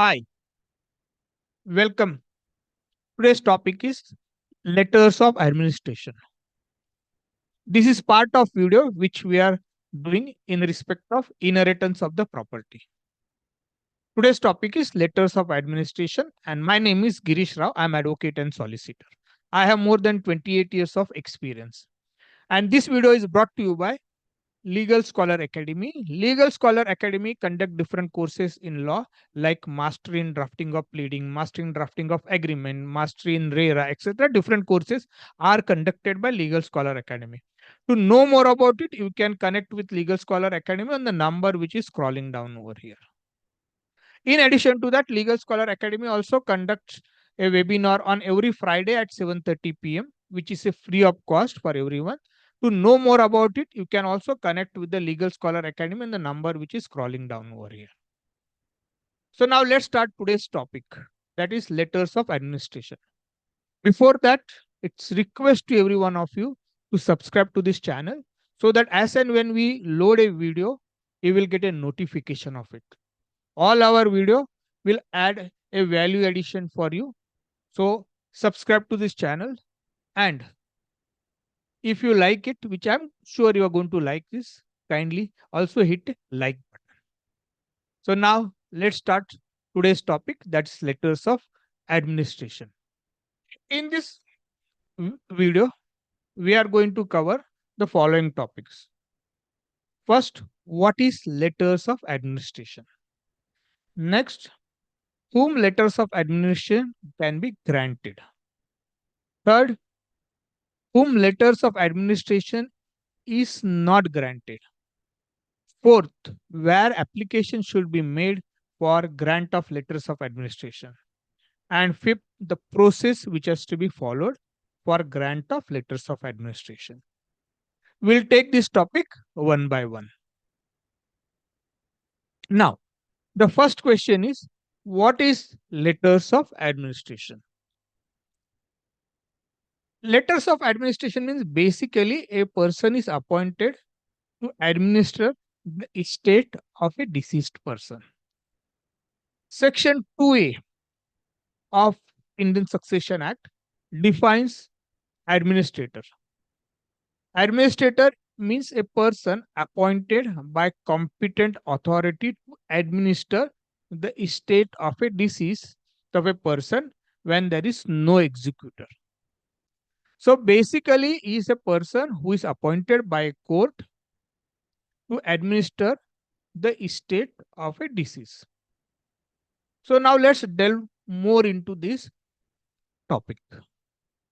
Hi, welcome. Today's topic is letters of administration. This is part of video which we are doing in respect of inheritance of the property. Today's topic is letters of administration and my name is Girish Rao. I am advocate and solicitor. I have more than 28 years of experience. And this video is brought to you by Legal Scholar Academy. Legal Scholar Academy conduct different courses in law like mastery in drafting of pleading, mastery in drafting of agreement, mastery in RERA, etc. Different courses are conducted by Legal Scholar Academy. To know more about it, you can connect with Legal Scholar Academy on the number which is scrolling down over here. In addition to that, Legal Scholar Academy also conducts a webinar on every Friday at 7:30 p.m., which is a free of cost for everyone. To know more about it, you can also connect with the Legal Scholar Academy and the number which is scrolling down over here. So now let's start today's topic, that is letters of administration. Before that, it's request to every one of you to subscribe to this channel so that as and when we load a video, you will get a notification of it. All our video will add a value addition for you. So subscribe to this channel, and if you like it, which I'm sure you are going to like this, kindly also hit like button. So now let's start today's topic, that's letters of administration. In this video, we are going to cover the following topics. First, what is letters of administration? Next, whom letters of administration can be granted. Third, whom letters of administration is not granted. Fourth, where application should be made for grant of letters of administration. And fifth, the process which has to be followed for grant of letters of administration. We'll take this topic one by one. Now, the first question is, what is letters of administration? Letters of administration means basically a person is appointed to administer the estate of a deceased person. Section 2A of Indian Succession Act defines administrator. Administrator means a person appointed by competent authority to administer the estate of a deceased of a person when there is no executor. So basically, he is a person who is appointed by a court to administer the estate of a deceased. So now let's delve more into this topic.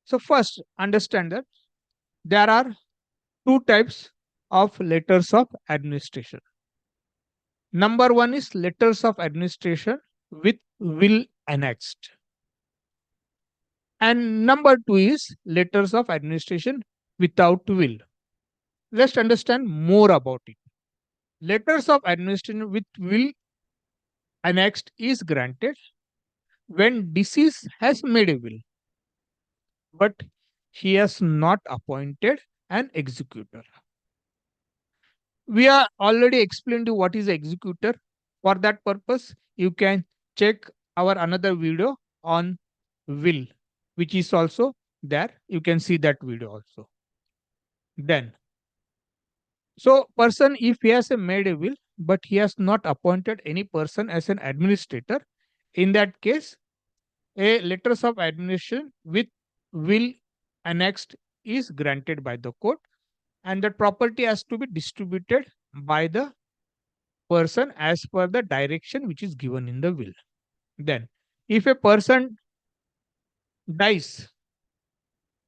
So first, understand that there are two types of letters of administration. Number one is letters of administration with will annexed. And number two is letters of administration without will. Let's understand more about it. Letters of administration with will annexed is granted when deceased has made a will, but he has not appointed an executor. We are already explained to what is executor. For that purpose, you can check our another video on will, which is also there. You can see that video also. Then, so person, if he has made a will, but he has not appointed any person as an administrator, in that case, a letters of administration with will annexed is granted by the court, and that property has to be distributed by the person as per the direction which is given in the will. Then, if a person dies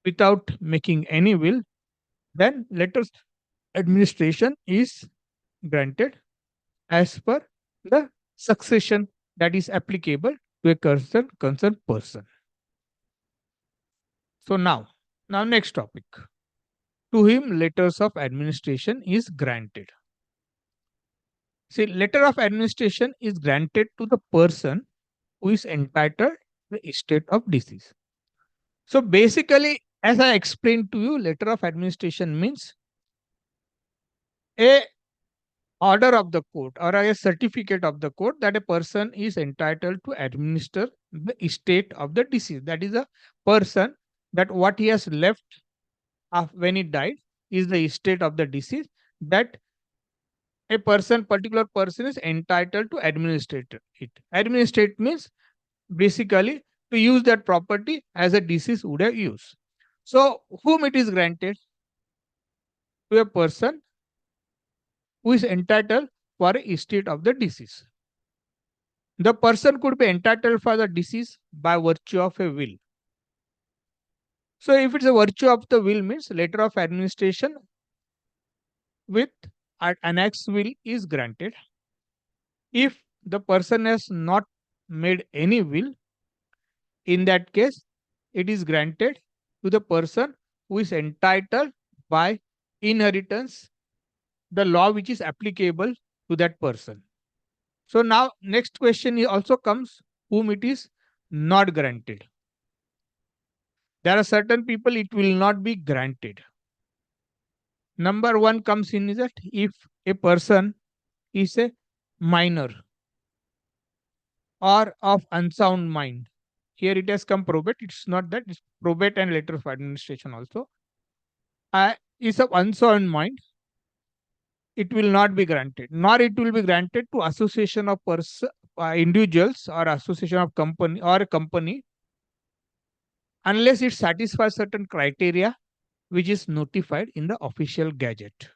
without making any will, then letters administration is granted as per the succession that is applicable to a concerned person. So now next topic. To him, letters of administration is granted. See, letter of administration is granted to the person who is entitled to the estate of deceased. So basically, as I explained to you, letter of administration means a order of the court or a certificate of the court that a person is entitled to administer the estate of the deceased. That is a person that what he has left when he died is the estate of the deceased, that a particular person is entitled to administrate it. Administrate means basically to use that property as a deceased would have used. So, whom it is granted? To a person who is entitled for a estate of the deceased. The person could be entitled for the deceased by virtue of a will. So, if it's a virtue of the will means letter of administration with an annexed will is granted. If the person has not made any will, in that case, it is granted to the person who is entitled by inheritance, the law which is applicable to that person. So now next question also comes, whom it is not granted. There are certain people it will not be granted. Number one comes in is that if a person is a minor or of unsound mind. Here it has come probate. It's not that, it's probate and letter of administration also. Is of unsound mind, it will not be granted, nor it will be granted to association of individuals or association of company or company unless it satisfies certain criteria which is notified in the official gazette.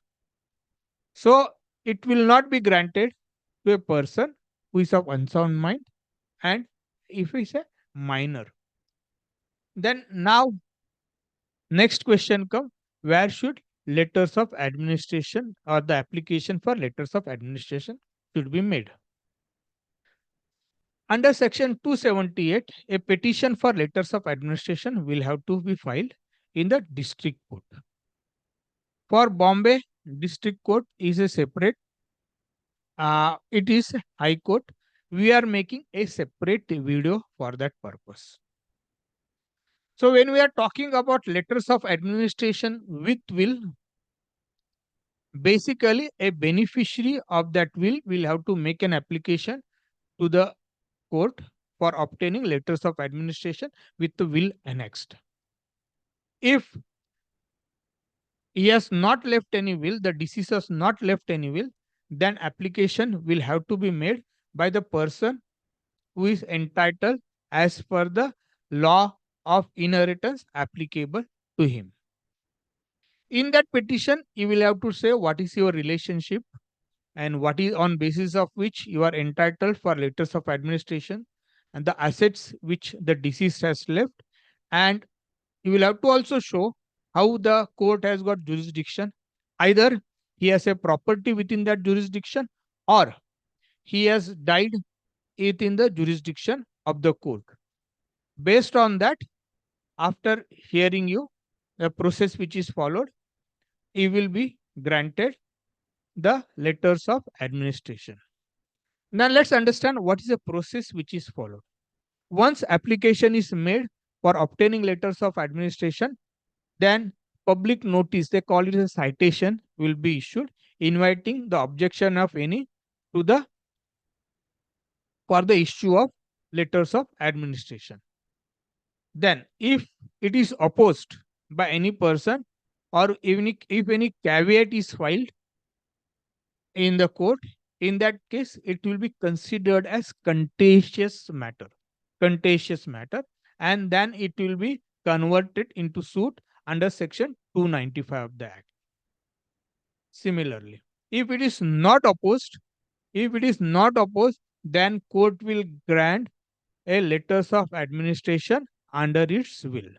So it will not be granted to a person who is of unsound mind and if he is a minor. Then now next question comes, where should letters of administration or the application for letters of administration should be made? Under section 278, a petition for letters of administration will have to be filed in the district court. For Bombay, district court is a separate, it is high court. We are making a separate video for that purpose. So when we are talking about letters of administration with will, basically a beneficiary of that will have to make an application to the court for obtaining letters of administration with the will annexed. If he has not left any will, the deceased has not left any will, then application will have to be made by the person who is entitled as per the law of inheritance applicable to him. In that petition, you will have to say what is your relationship and what is on basis of which you are entitled for letters of administration and the assets which the deceased has left, and you will have to also show how the court has got jurisdiction. Either he has a property within that jurisdiction or he has died within the jurisdiction of the court. Based on that, after hearing you, the process which is followed, he will be granted the letters of administration. Now let's understand what is the process which is followed. Once application is made for obtaining letters of administration, then public notice, they call it a citation, will be issued inviting the objection of any to the for the issue of letters of administration. Then if it is opposed by any person or even if any caveat is filed in the court, in that case it will be considered as contentious matter, and then it will be converted into suit under section 295 of the act. Similarly, if it is not opposed, then court will grant a letters of administration under its will.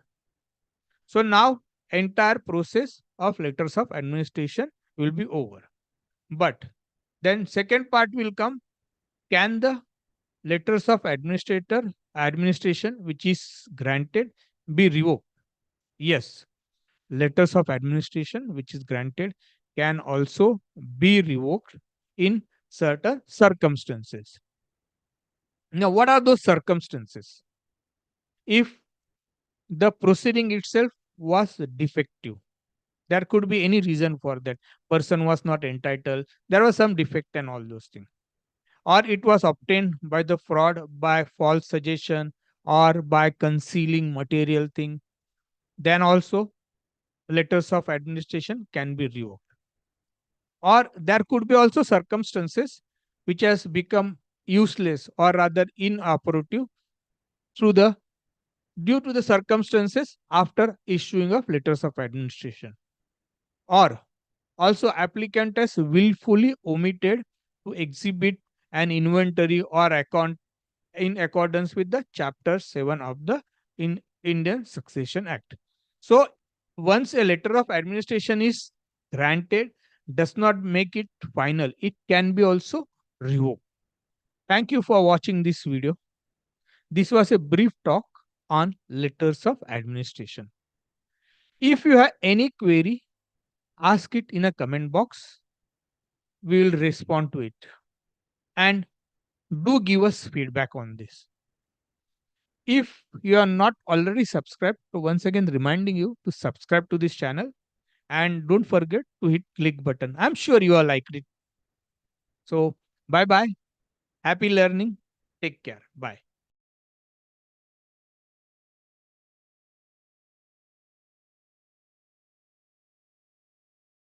So now entire process of letters of administration will be over. But then second part will come, can the letters of administration which is granted be revoked? Yes, letters of administration which is granted can also be revoked in certain circumstances. Now, what are those circumstances? If the proceeding itself was defective, There could be any reason for that. Person was not entitled. There was some defect and all those things. Or it was obtained by the fraud, by false suggestion, or by concealing material thing. Then also letters of administration can be revoked. Or there could be also circumstances which has become useless or rather inoperative through the due to the circumstances after issuing of letters of administration. Or also applicant has willfully omitted to exhibit an inventory or account in accordance with the chapter 7 of the Indian Succession Act. So once a letter of administration is granted, does not make it final. It can be also revoked. Thank you for watching this video. This was a brief talk on letters of administration. If you have any query, ask it in a comment box. We will respond to it. And do give us feedback on this. If you are not already subscribed, so once again reminding you to subscribe to this channel and don't forget to hit click button. I'm sure you are liked it. So bye bye. Happy learning. Take care. Bye.